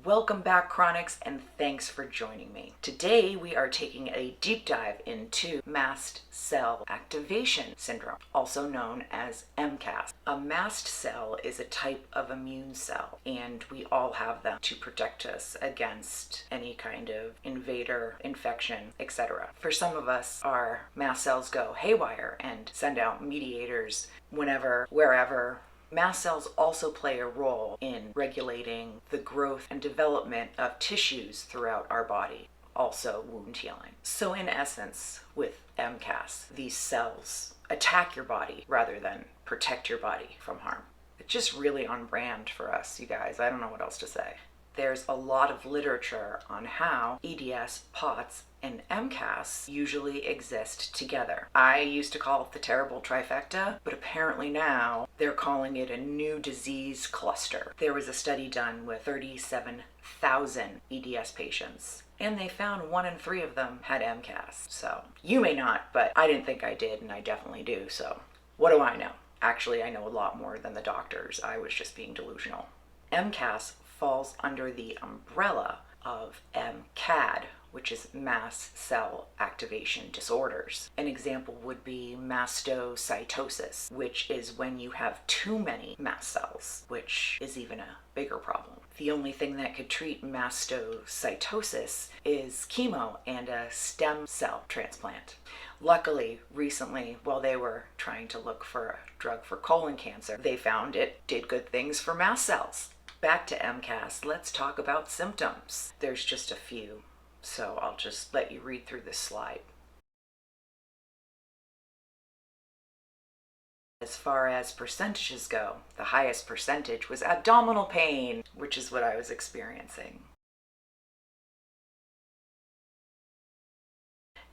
Welcome back, Chronics, and thanks for joining me. Today we are taking a deep dive into Mast Cell Activation Syndrome, also known as MCAS. A mast cell is a type of immune cell, and we all have them to protect us against any kind of invader, infection, etc. For some of us, our mast cells go haywire and send out mediators whenever, wherever. Mast cells also play a role in regulating the growth and development of tissues throughout our body, also wound healing. So in essence, with MCAS, these cells attack your body rather than protect your body from harm. It's just really on brand for us, you guys. I don't know what else to say. There's a lot of literature on how hEDS, POTS, and MCAS usually exist together. I used to call it the terrible trifecta, but apparently now they're calling it a new disease cluster. There was a study done with 37,000 EDS patients, and they found 1 in 3 of them had MCAS. So you may not, but I didn't think I did, and I definitely do. So what do I know? Actually, I know a lot more than the doctors. I was just being delusional. MCAS falls under the umbrella of MCAD, which is mast cell activation disorders. An example would be mastocytosis, which is when you have too many mast cells, which is even a bigger problem. The only thing that could treat mastocytosis is chemo and a stem cell transplant. Luckily, recently, while they were trying to look for a drug for colon cancer, they found it did good things for mast cells. Back to MCAS, let's talk about symptoms. There's just a few, so I'll just let you read through this slide. As far as percentages go, the highest percentage was abdominal pain, which is what I was experiencing.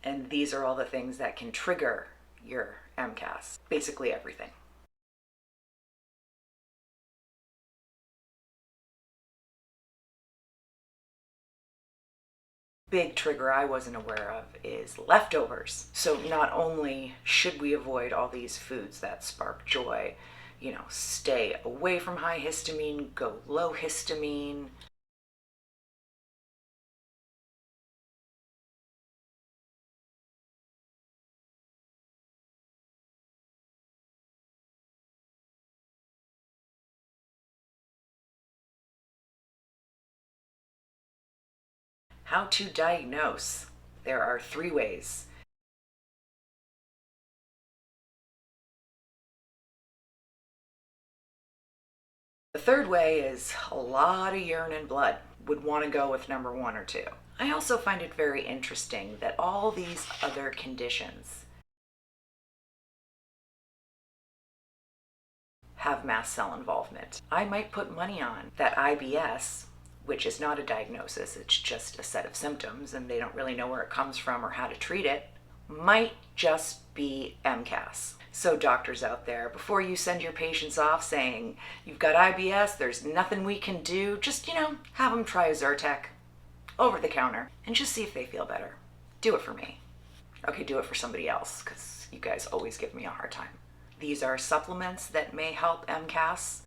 And these are all the things that can trigger your MCAS, basically everything. Big trigger I wasn't aware of is leftovers. So not only should we avoid all these foods that spark joy, stay away from high histamine, go low histamine. How to diagnose? There are 3 ways. The third way is a lot of urine and blood. Would want to go with number 1 or 2. I also find it very interesting that all these other conditions have mast cell involvement. I might put money on that IBS, which is not a diagnosis, it's just a set of symptoms and they don't really know where it comes from or how to treat it, might just be MCAS. So doctors out there, before you send your patients off saying, you've got IBS, there's nothing we can do, just, have them try a Zyrtec over the counter and just see if they feel better. Do it for me. Okay, do it for somebody else, because you guys always give me a hard time. These are supplements that may help MCAS.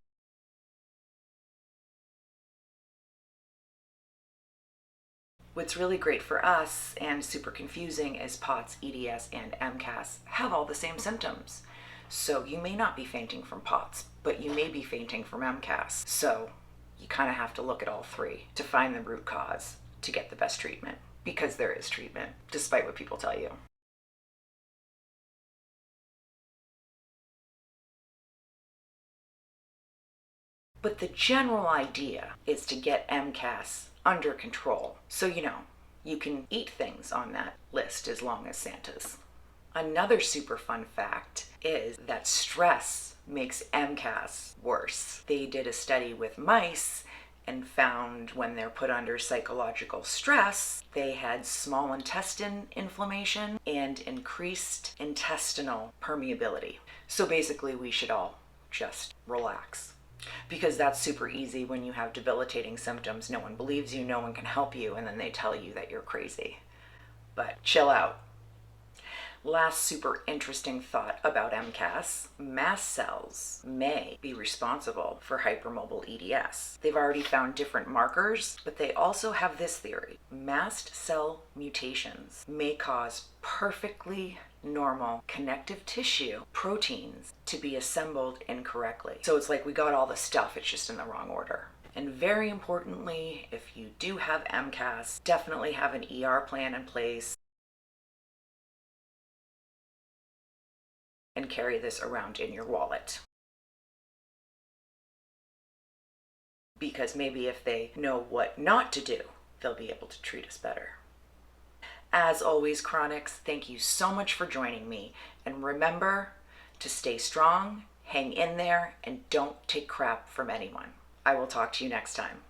What's really great for us and super confusing is POTS, EDS, and MCAS have all the same symptoms. So you may not be fainting from POTS, but you may be fainting from MCAS. So you kind of have to look at all 3 to find the root cause to get the best treatment, because there is treatment, despite what people tell you. But the general idea is to get MCAS under control. So, you can eat things on that list as long as Santa's. Another super fun fact is that stress makes MCAS worse. They did a study with mice and found when they're put under psychological stress, they had small intestine inflammation and increased intestinal permeability. So basically, we should all just relax. Because that's super easy when you have debilitating symptoms. No one believes you, no one can help you, and then they tell you that you're crazy. But chill out. Last super interesting thought about MCAS: mast cells may be responsible for hypermobile EDS. They've already found different markers, but they also have this theory: mast cell mutations may cause perfectly normal connective tissue proteins to be assembled incorrectly. So it's like we got all the stuff, it's just in the wrong order. And very importantly, if you do have MCAS, definitely have an ER plan in place and carry this around in your wallet. Because maybe if they know what not to do, they'll be able to treat us better. As always, Chronics, thank you so much for joining me. And remember to stay strong, hang in there, and don't take crap from anyone. I will talk to you next time.